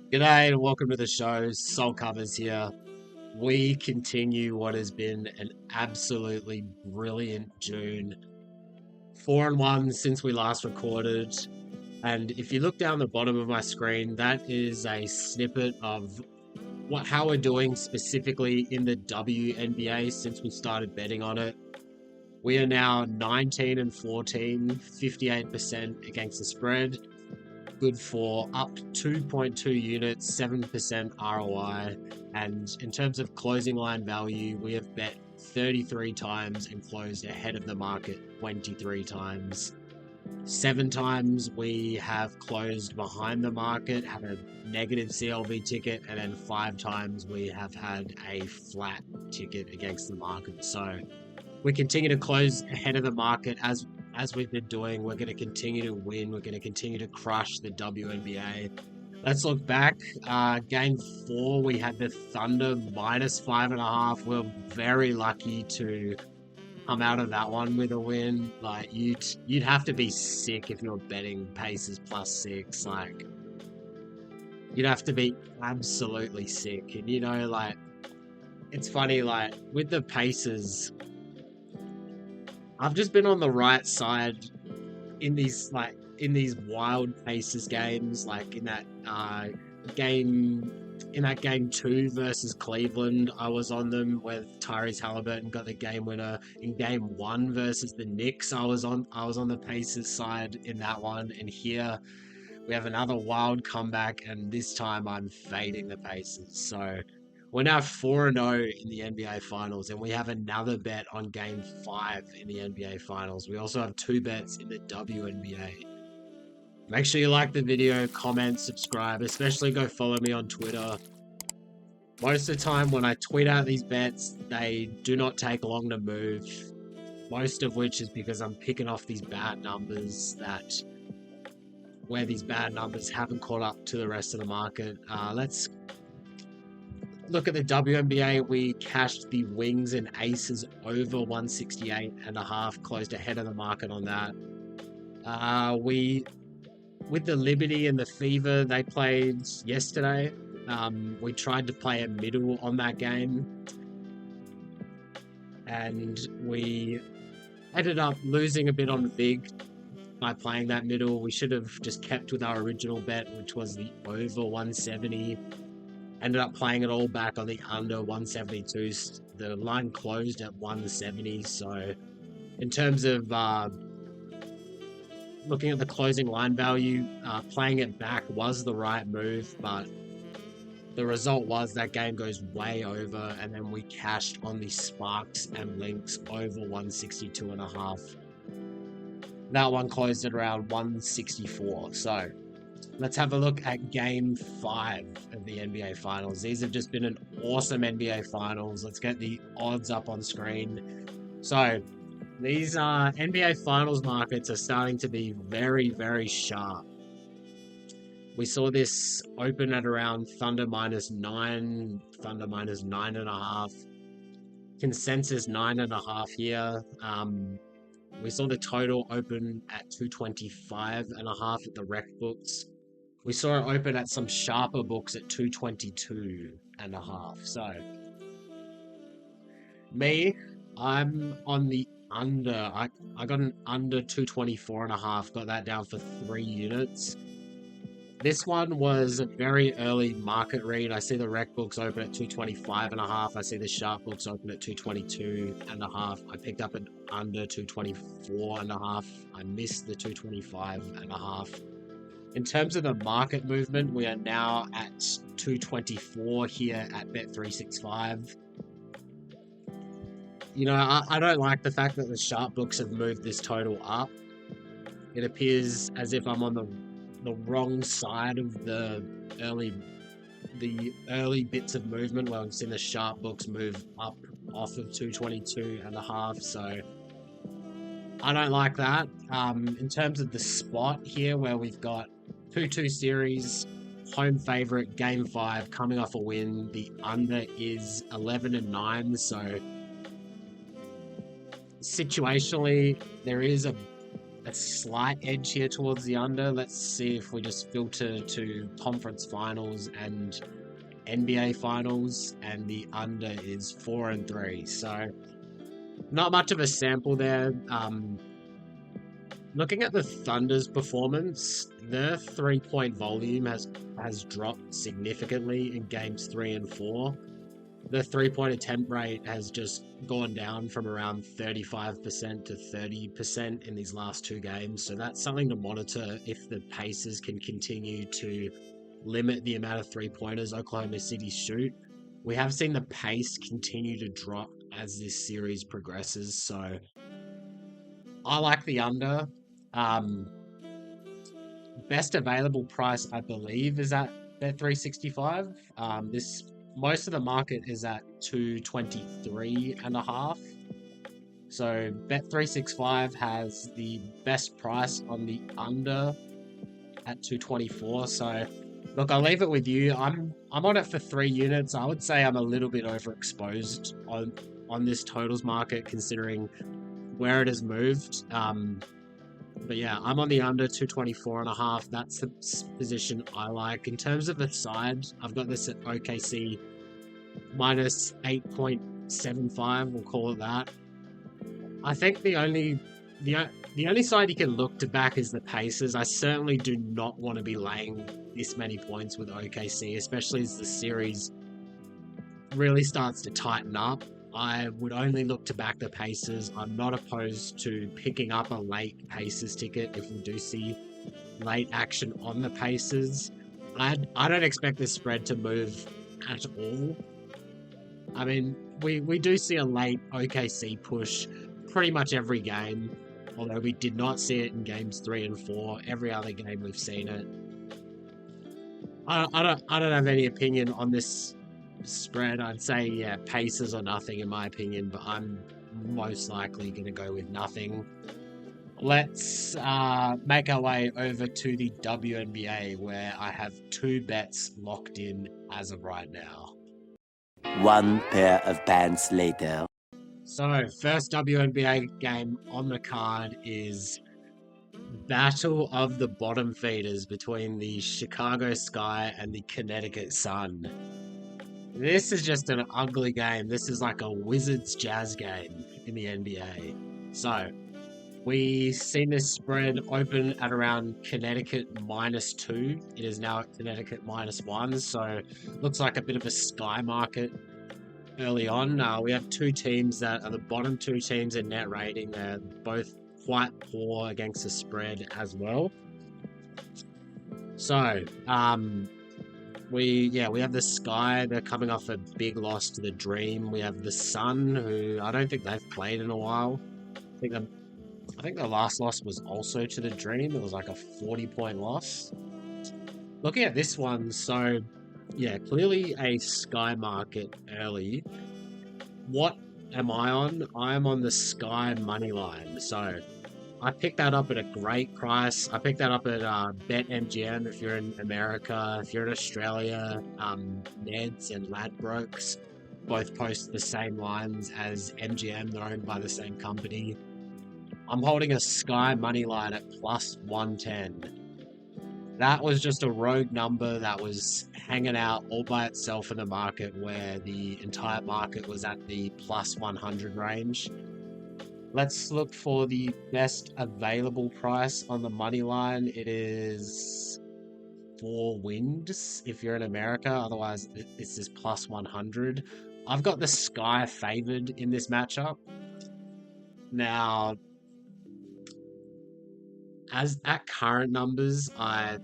G'day and welcome to the show. Soul Covers here. We continue what has been an absolutely brilliant June. 4-1 since we last recorded. And if you look down the bottom of my screen, that is a snippet of how we're doing specifically in the WNBA since we started betting on it. We are now 19 and 14, 58% against the spread. Good for up 2.2 units, 7% ROI. And in terms of closing line value, we have bet 33 times and closed ahead of the market 23 times. 7 times we have closed behind the market, had a negative CLV ticket, and then 5 times we have had a flat ticket against the market. So we continue to close ahead of the market as we've been doing. We're going to continue to win. We're going to continue to crush the WNBA. Let's look back. Game 4, we had the Thunder minus 5.5. We're very lucky to come out of that one with a win. Like you'd have to be sick if you're betting Pacers plus 6. Like you'd have to be absolutely sick. And it's funny. Like with the Pacers, I've just been on the right side in these wild Pacers games, like in that game 2 versus Cleveland. I was on them where Tyrese Halliburton got the game winner. In game 1 versus the Knicks, I was on the Pacers side in that one. And here we have another wild comeback, and this time I'm fading the Pacers. So we're now 4-0 in the NBA Finals, and we have another bet on Game 5 in the NBA Finals. We also have 2 bets in the WNBA. Make sure you like the video, comment, subscribe, especially go follow me on Twitter. Most of the time when I tweet out these bets, they do not take long to move. Most of which is because I'm picking off these bad numbers where these bad numbers haven't caught up to the rest of the market. Let's look at the WNBA. We cashed the Wings and Aces over 168.5, closed ahead of the market on that. With the Liberty and the Fever, they played yesterday. We tried to play a middle on that game, and we ended up losing a bit on the big by playing that middle. We should have just kept with our original bet, which was the over 170. Ended up playing it all back on the under 172. The line closed at 170. So in terms of looking at the closing line value, playing it back was the right move, but the result was that game goes way over, and then we cashed on the Sparks and Lynx over 162.5. That one closed at around 164. So let's have a look at Game 5 of the NBA Finals. These have just been an awesome NBA Finals. Let's get the odds up on screen. So these NBA Finals markets are starting to be very, very sharp. We saw this open at around Thunder -9, Thunder -9.5. Consensus 9.5 here. We saw the total open at 225.5 at the rec books. We saw it open at some sharper books at 222.5. So me, I'm on the under. I got an under 224.5, got that down for 3 units. This one was a very early market read. I see the rec books open at 225.5. I see the sharp books open at 222.5. I picked up an under 224.5. I missed the 225.5. In terms of the market movement, we are now at 224 here at Bet365. I don't like the fact that the sharp books have moved this total up. It appears as if I'm on the wrong side of the early bits of movement where we've seen the sharp books move up off of 222.5. So I don't like that. In terms of the spot here, where we've got 2-2 series, home favorite, game 5, coming off a win. The under is 11-9. So situationally, there is a a slight edge here towards the under. Let's see if we just filter to conference finals and NBA finals, and the under is 4-3. So not much of a sample there. Looking at the Thunder's performance, their 3-point volume has dropped significantly in games 3 and 4. The 3-point attempt rate has just gone down from around 35% to 30% in these last 2 games. So that's something to monitor if the Pacers can continue to limit the amount of 3-pointers Oklahoma City shoot. We have seen the pace continue to drop as this series progresses. So I like the under. Best available price, I believe, is at Bet365. Most of the market is at 223.5. So Bet365 has the best price on the under at 224. So look, I'll leave it with you. I'm on it for 3 units. I would say I'm a little bit overexposed on this totals market considering where it has moved. But yeah, I'm on the under 224.5. That's the position I like. In terms of the side, I've got this at OKC minus 8.75. We'll call it that. I think the only side you can look to back is the Pacers. I certainly do not want to be laying this many points with OKC, especially as the series really starts to tighten up. I would only look to back the Pacers. I'm not opposed to picking up a late Pacers ticket if we do see late action on the Pacers. I don't expect this spread to move at all. I mean, we do see a late OKC push pretty much every game, although we did not see it in games 3 and 4. Every other game we've seen it. I don't have any opinion on this spread. I'd say, yeah, Pacers or nothing in my opinion, but I'm most likely going to go with nothing. Let's make our way over to the WNBA, where I have 2 bets locked in as of right now. 1 pair of pants later. So, first WNBA game on the card is Battle of the Bottom Feeders between the Chicago Sky and the Connecticut Sun. This is just an ugly game. This is like a Wizards Jazz game in the NBA. So, we seen this spread open at around Connecticut -2. It is now at Connecticut -1. So, looks like a bit of a sky market early on. We have 2 teams that are the bottom 2 teams in net rating. They're both quite poor against the spread as well. So, we have the Sky. They're coming off a big loss to the Dream. We have the Sun, who I don't think they've played in a while. I think the last loss was also to the Dream. It was like a 40-point loss. Looking at this one, so yeah, clearly a Sky market early. What am I on? I'm on the Sky money line. So I picked that up at a great price. I picked that up at BetMGM if you're in America. If you're in Australia, Neds and Ladbrokes both post the same lines as MGM. They're owned by the same company. I'm holding a Sky money line at +110. That was just a rogue number that was hanging out all by itself in the market where the entire market was at the +100 range. Let's look for the best available price on the money line. It is 4 wins if you're in America. Otherwise, this is +100. I've got the Sky favored in this matchup. Now, as at current numbers, I'll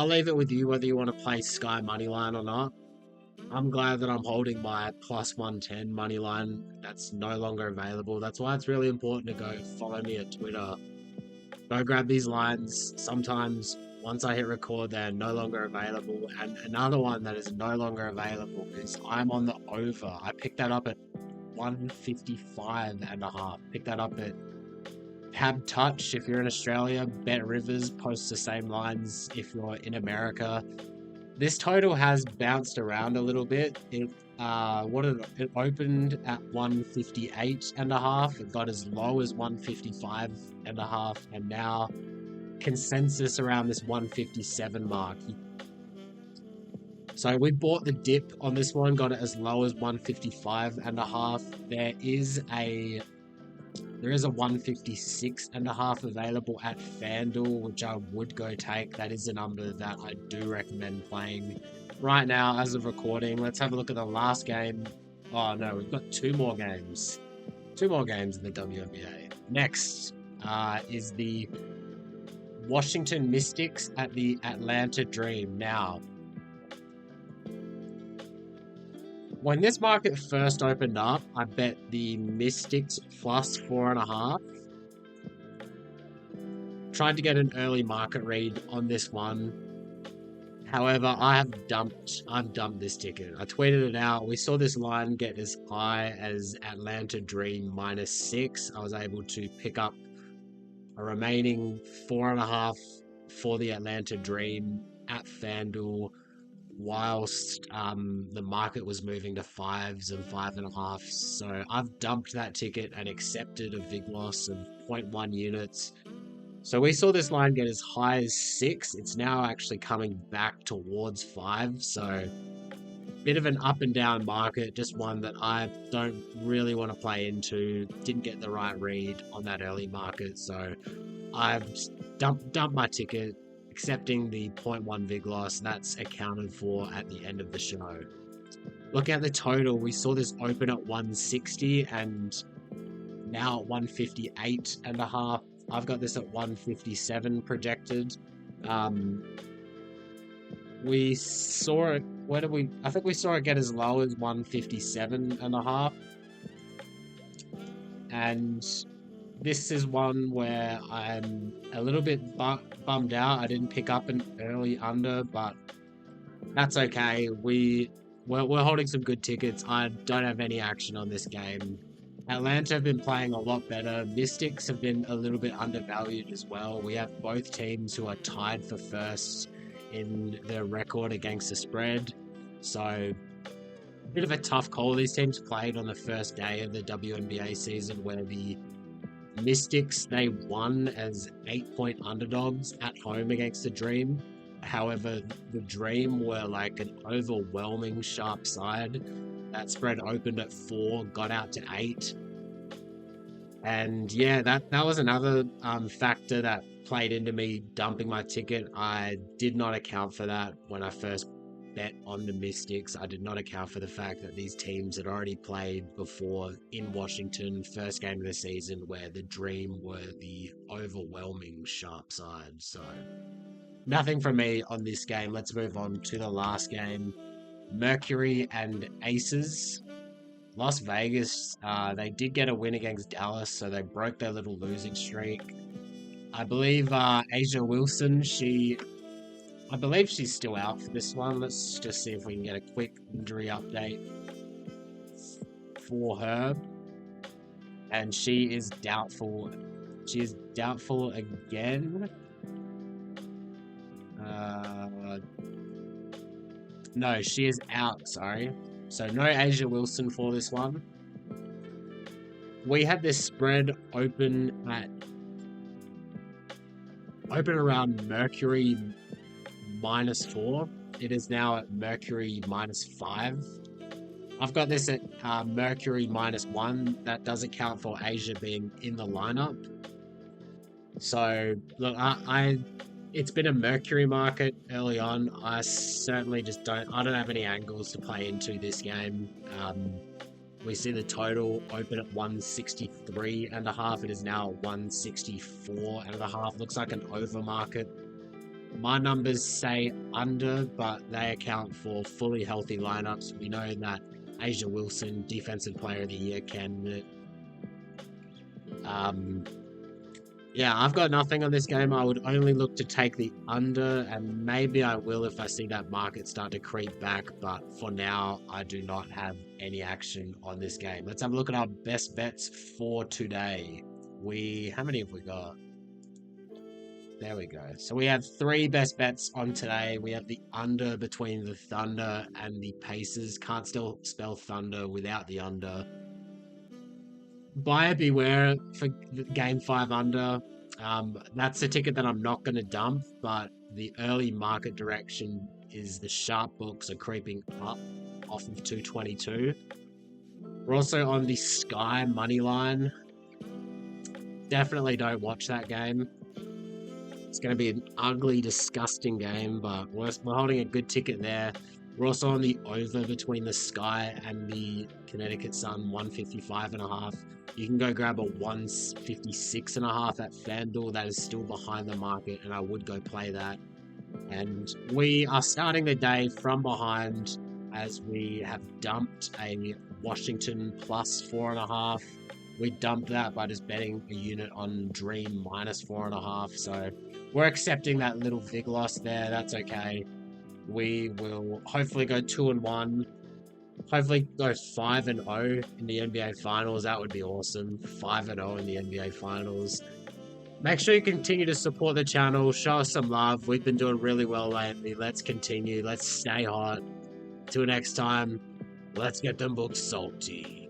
leave it with you whether you want to play Sky moneyline or not. I'm glad that I'm holding my +110 moneyline. That's no longer available. That's why it's really important to go follow me at Twitter. Go grab these lines. Sometimes once I hit record, they're no longer available. And another one that is no longer available is I'm on the over. I picked that up at 155.5. Picked that up at Tab Touch if you're in Australia. Bet Rivers posts the same lines if you're in America. This total has bounced around a little bit. It it opened at 158.5. It got as low as 155.5, and now consensus around this 157 mark. So we bought the dip on this one, got it as low as 155.5. There is a 156.5 available at FanDuel, which I would go take. That is a number that I do recommend playing right now as of recording. Let's have a look at the last game. Oh no, we've got two more games. Two more games in the WNBA. Next is the Washington Mystics at the Atlanta Dream. Now, when this market first opened up, I bet the Mystics plus 4.5. Tried to get an early market read on this one. However, I've dumped this ticket. I tweeted it out. We saw this line get as high as Atlanta Dream -6. I was able to pick up a remaining 4.5 for the Atlanta Dream at FanDuel, whilst the market was moving to 5s and 5.5. So I've dumped that ticket and accepted a vig loss of 0.1 units. So we saw this line get as high as 6. It's now actually coming back towards 5. So bit of an up and down market, just one that I don't really want to play into. Didn't get the right read on that early market, so I've dumped my ticket, accepting the 0.1 vig loss. That's accounted for at the end of the show. Looking at the total, we saw this open at 160 and now at 158.5. I've got this at 157 projected. We saw it. I think we saw it get as low as 157.5. And this is one where I'm a little bit bummed out. I didn't pick up an early under, but that's okay. We're holding some good tickets. I don't have any action on this game. Atlanta have been playing a lot better. Mystics have been a little bit undervalued as well. We have both teams who are tied for first in their record against the spread. So a bit of a tough call. These teams played on the first day of the WNBA season, where the Mystics, they won as 8-point underdogs at home against the Dream. However, the Dream were like an overwhelming sharp side. That spread opened at 4, got out to 8. And yeah, that was another factor that played into me dumping my ticket. I did not account for that when I first bet on the Mystics. I did not account for the fact that these teams had already played before in Washington, first game of the season, where the Dream were the overwhelming sharp side. So nothing from me on this game. Let's move on to the last game. Mercury and Aces. Las Vegas, they did get a win against Dallas, so they broke their little losing streak. I believe Asia Wilson, I believe she's still out for this one. Let's just see if we can get a quick injury update for her. And she is doubtful. She is doubtful again. No, she is out, sorry. So no Asia Wilson for this one. We had this spread open around Mercury -4. It is now at Mercury -5. I've got this at Mercury -1. That doesn't count for Asia being in the lineup. So look, it's been a Mercury market early on. I certainly just don't have any angles to play into this game. We see the total open at 163.5. It is now 164.5. Looks like an over market. My numbers say under, but they account for fully healthy lineups. We know that Asia Wilson, Defensive Player of the Year candidate. Yeah, I've got nothing on this game. I would only look to take the under, and maybe I will if I see that market start to creep back. But for now, I do not have any action on this game. Let's have a look at our best bets for today. How many have we got? There we go. So we have 3 best bets on today. We have the under between the Thunder and the Pacers. Can't still spell Thunder without the under. Buyer beware for game 5 under. That's a ticket that I'm not going to dump, but the early market direction is the sharp books are creeping up off of 222. We're also on the Sky money line. Definitely don't watch that game. It's going to be an ugly, disgusting game, but we're holding a good ticket there. We're also on the over between the Sky and the Connecticut Sun, 155.5. You can go grab a 156.5 at FanDuel. That is still behind the market, and I would go play that. And we are starting the day from behind as we have dumped a Washington plus 4.5. We dumped that by just betting a unit on Dream minus 4.5. So we're accepting that little vig loss there. That's okay. We will hopefully go 2-1. Hopefully go 5-0 in the NBA Finals. That would be awesome. 5-0 in the NBA Finals. Make sure you continue to support the channel. Show us some love. We've been doing really well lately. Let's continue. Let's stay hot. Till next time, let's get them books salty.